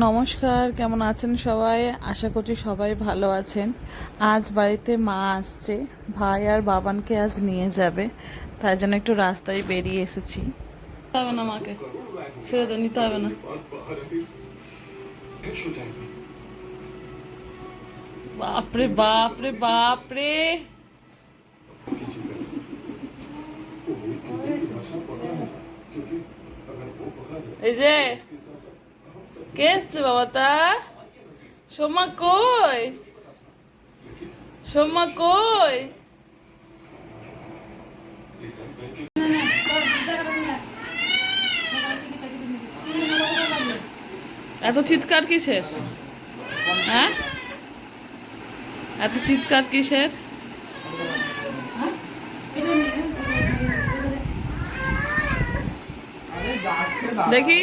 নমস্কার, কেমন আছেন সবাই? আশা করছি সবাই ভালো আছেন। আজ বাড়িতে মা আসছে, ভাই আর বাবানকে আজ নিয়ে যাবে, তাই জন্য একটু রাস্তায় বেরিয়ে এসেছি। হবে না, মাকে ছেড়ে দে, নিতে হবে না। বাপরে বাপরে বাপরে, এই যে কে এসছে বাবা? তা সোমা কই? সোমা কই? এত চিৎকার কিসের? হ্যাঁ, এত চিৎকার কিসের? দেখি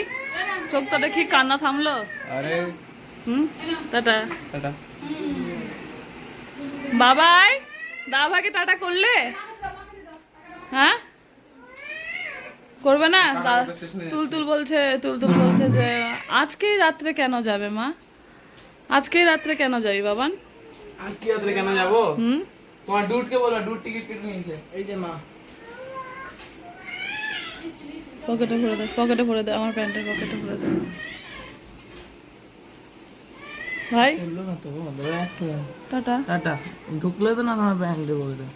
চোখটা দেখি, কান্না থামলো। আরে টাটা। টাটা। বাবাই, দাভাকে টাটা করলে? হ্যাঁ, করবে না? তুলতুল বলছে যে আজকেই রাত্রে কেন যাবে মা? আজকেই রাত্রে কেন যাবি বাবান? আজকে রাত্রে কেন যাবো? তোমার ডুডকে বলো, ডুড টিকিট কেটে নিয়েছে। এই যে মা, পকেটে ভরে দে, আমার প্যান্টের পকেটে ভরে দে ভাই। বললো না তো, টাটা। টাটা। ঢুকলে তো না তোমার প্যান্টের পকেটে।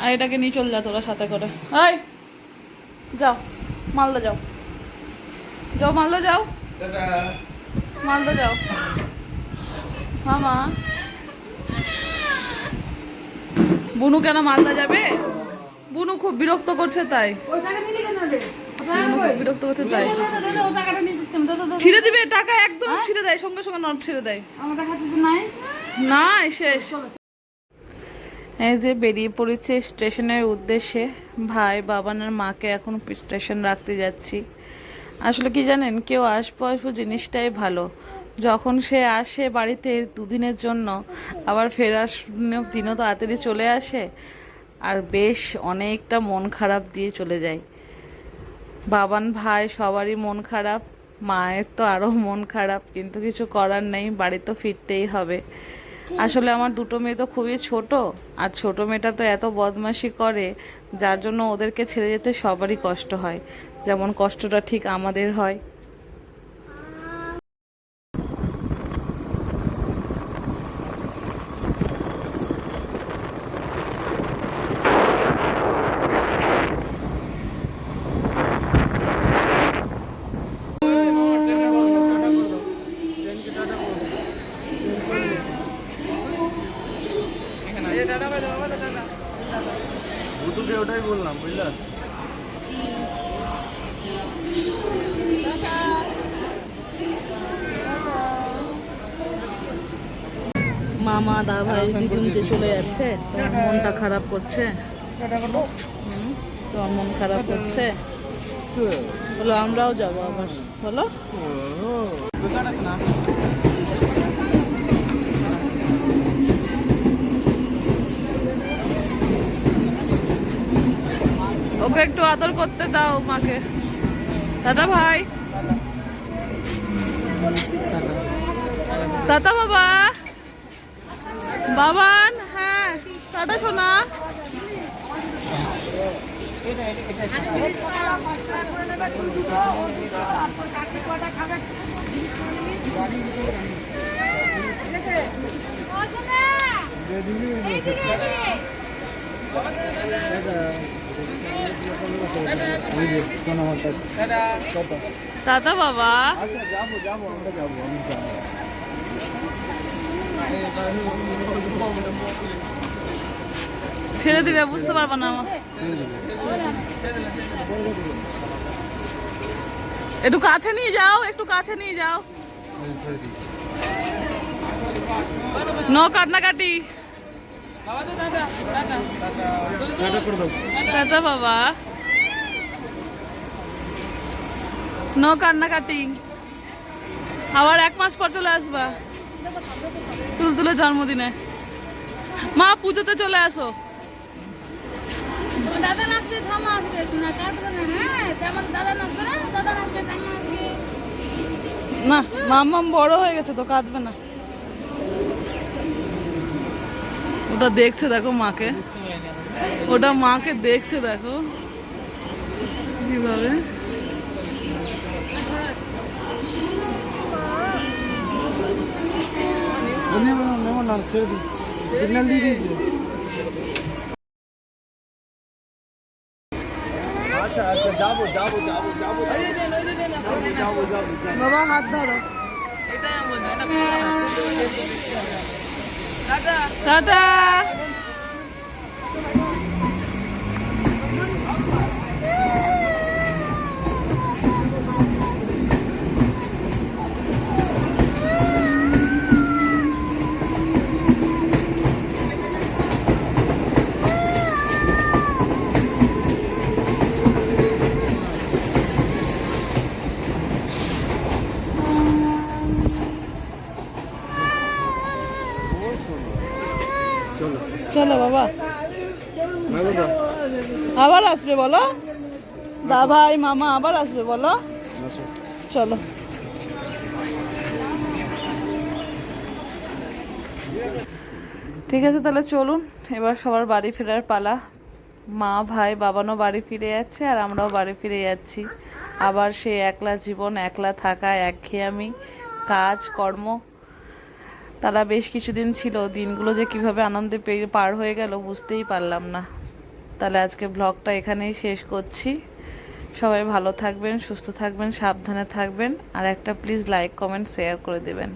আর এটাকে নিয়ে চল যা তোরা সাথে করে। হাই, যাও মালদা যাও, যাও মালদা যাও, টাটা। মালদা যাও। হ্যাঁ মা, বুনু কেন মালদা যাবে? বুনু খুব বিরক্ত করছে তাই। বিরক্ত করছে তাই। ছিঁড়ে দিবে টাকা, একদম ছিঁড়ে দেয়, সঙ্গে সঙ্গে নট ছিঁড়ে দেয়। নাই শেষ। এই যে বেরিয়ে পড়েছে স্টেশনের উদ্দেশ্যে। ভাই বাবানের মাকে এখন স্টেশন রাখতে যাচ্ছি। আসলে কি জানেন, কেউ আসবো জিনিসটাই ভালো। যখন সে আসে বাড়িতে দুদিনের জন্য, আবার ফেরার দিনও তাড়াতাড়ি চলে আসে, আর বেশ অনেকটা মন খারাপ দিয়ে চলে যায়। বাবান ভাই সবারই মন খারাপ, মায়ের তো আরও মন খারাপ, কিন্তু কিছু করার নেই, বাড়ি তো ফিরতেই হবে। আসলে আমার দুটো মেয়ে তো খুবই ছোট, আর ছোট মেয়েটা তো এত বদমাশি করে, যার জন্য ওদেরকে ছেড়ে যেতে সবারই কষ্ট হয়, যেমন কষ্টটা ঠিক আমাদের হয়। ভুতুকে ওটাই বললাম, বুঝলা? মামা দা ভাই দিদুন যে চলে যাচ্ছে, তোমার মনটা খারাপ করছে? তোমার মন খারাপ করছে? বলো আমরাও যাবো আবার, বলো। ওকে একটু আদর করতে দাও মাকে। দাদা ভাই, দাদা বাবা, বাবান, হ্যাঁ টাটা সোনা। টাটা বাবা। ছেড়ে দিবে, বুঝতে পারবো না আমার। একটু কাছে নিয়ে যাও, একটু কাছে নিয়ে যাও। নো কান্নাকাটি। টাটা বাবা, নো কান্নাকাটি। আবার 1 মাস পর চলে আসবা তুলতুলের জন্মদিনে। মা পুজোতে চলে আসো। দাদা নাচবে, থামা আসবে না, কাটবে না। হ্যাঁ, তেমন দাদা নাচবে না, দাদা নাচবে, থামা আসবে। না মাম্মাম বড় হয়ে গেছে তো, কাঁদবে না। ওটা দেখছে দেখো মাকে, ওটা মাকে দেখছে দেখো কিভাবে। সিগন্যাল দিয়ে দিয়েছে। আচ্ছা আচ্ছা যাবো যাবো যাবো যাবো যাবো যাবো। বাবা হাত ধরো। টাটা। চলো বাবা, আবার আসবে বলো, দা ভাই মামা আবার আসবে বলো। চলো ঠিক আছে, তাহলে চলুন এবার সবার বাড়ি ফেরার পালা। মা ভাই বাবানও বাড়ি ফিরে যাচ্ছে আর আমরাও বাড়ি ফিরে যাচ্ছি। আবার সেই একলা জীবন, একলা থাকা, একঘেয়েমি, কাজ কর্ম। তারা বেশ কিছুদিন ছিল, দিনগুলো যে কিভাবে আনন্দে পার হয়ে গেল বুঝতেই পারলাম না। তাহলে আজকে ব্লগটা এখানেই শেষ করছি। সবাই ভালো থাকবেন, সুস্থ থাকবেন, সাবধানে থাকবেন, আর একটা প্লিজ লাইক কমেন্ট শেয়ার করে দেবেন।